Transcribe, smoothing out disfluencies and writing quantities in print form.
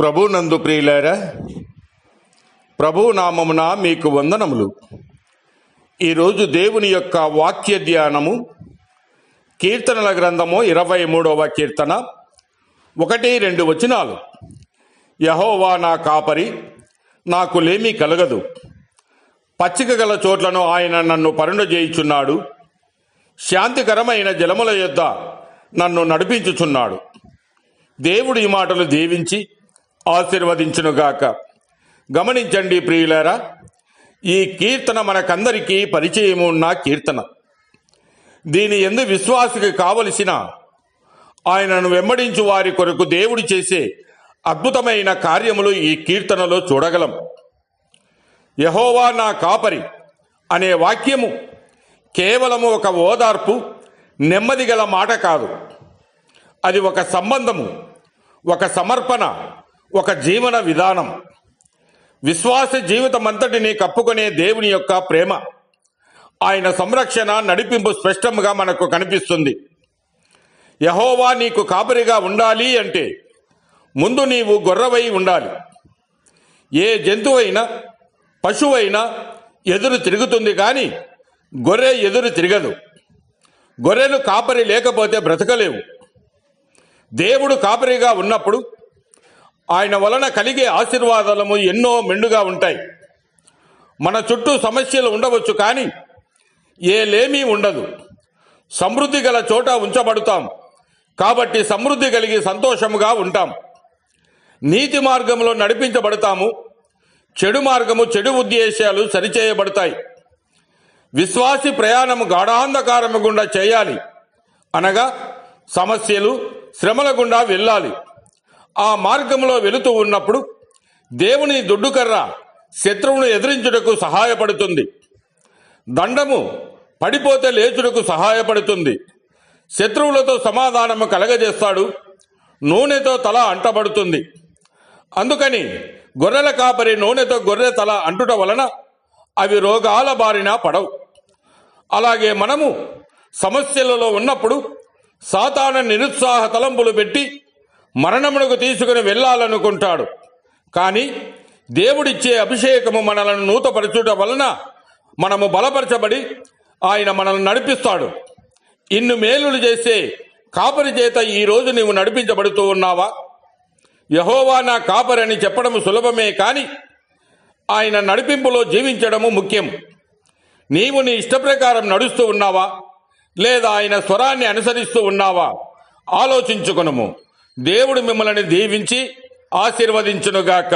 ప్రభునందు ప్రియులారా, ప్రభు నామమున మీకు వందనములు. ఈరోజు దేవుని యొక్క వాక్య ధ్యానము కీర్తనల గ్రంథము 23వ కీర్తన 1-2 వచనాలు. యెహోవా నా కాపరి, నాకు లేమి కలగదు. పచ్చిక గల చోట్లను ఆయన నన్ను పరుండజేయుచున్నాడు. శాంతికరమైన జలముల యొద్ద నన్ను నడిపించుచున్నాడు. దేవుడు ఈ మాటలు దీవించి ఆశీర్వదించునుగాక. గమనించండి ప్రియులారా, ఈ కీర్తన మనకందరికీ పరిచయం ఉన్న కీర్తన. దీని యందు విశ్వాసికి కావలసిన ఆయనను వెంబడించు వారి కొరకు దేవుడు చేసే అద్భుతమైన కార్యములు ఈ కీర్తనలో చూడగలం. యెహోవా నా కాపరి అనే వాక్యము కేవలము ఒక ఓదార్పు, నెమ్మది గల మాట కాదు. అది ఒక సంబంధము, ఒక సమర్పణ, ఒక జీవన విధానం. విశ్వాస జీవితమంతటిని కప్పుకునే దేవుని యొక్క ప్రేమ, ఆయన సంరక్షణ, నడిపింపు స్పష్టంగా మనకు కనిపిస్తుంది. యెహోవా నీకు కాపరిగా ఉండాలి అంటే ముందు నీవు గొర్రెవై ఉండాలి. ఏ జంతువైనా, పశువైనా ఎదురు తిరుగుతుంది కానీ గొర్రె ఎదురు తిరగదు. గొర్రెలు కాపరి లేకపోతే బ్రతకలేవు. దేవుడు కాపరిగా ఉన్నప్పుడు ఆయన వలన కలిగే ఆశీర్వాదాలము ఎన్నో మెండుగా ఉంటాయి. మన చుట్టూ సమస్యలు ఉండవచ్చు కానీ ఏ లేమీ ఉండదు. సమృద్ధి గల చోట ఉంచబడతాం కాబట్టి సమృద్ధి కలిగి సంతోషముగా ఉంటాం. నీతి మార్గంలో నడిపించబడతాము. చెడు మార్గము, చెడు ఉద్దేశాలు సరిచేయబడతాయి. విశ్వాసి ప్రయాణము గాఢాంధకారము గుండా చేయాలి, అనగా సమస్యలు, శ్రమల గుండా వెళ్ళాలి. ఆ మార్గంలో వెళుతూ ఉన్నప్పుడు దేవుని దుడ్డుకర్ర శత్రువును ఎదిరించుటకు సహాయపడుతుంది. దండము పడిపోతే లేచుటకు సహాయపడుతుంది. శత్రువులతో సమాధానము కలగజేస్తాడు. నూనెతో తల అంటబడుతుంది. అందుకని గొర్రెల కాపరి నూనెతో గొర్రె తల అంటుట వలన అవి రోగాల బారిన పడవు. అలాగే మనము సమస్యలలో ఉన్నప్పుడు సాతాను నిరుత్సాహ తలంపులు పెట్టి మరణమునకు తీసుకుని వెళ్ళాలనుకుంటాడు. కానీ దేవుడిచ్చే అభిషేకము మనలను నూతపరచుట వలన మనము బలపరచబడి ఆయన మనల్ని నడిపిస్తాడు. ఇన్ని మేలులు చేసే కాపరి చేత ఈరోజు నీవు నడిపించబడుతూ ఉన్నావా? యెహోవా నా కాపరి అని చెప్పడము సులభమే కానీ ఆయన నడిపింపులో జీవించడము ముఖ్యం. నీవు నీ ఇష్టప్రకారం నడుస్తూ ఉన్నావా, లేదా ఆయన స్వరాన్ని అనుసరిస్తూ ఉన్నావా? ఆలోచించుకొనుము. దేవుడు మిమ్మల్ని దీవించి ఆశీర్వదించునుగాక.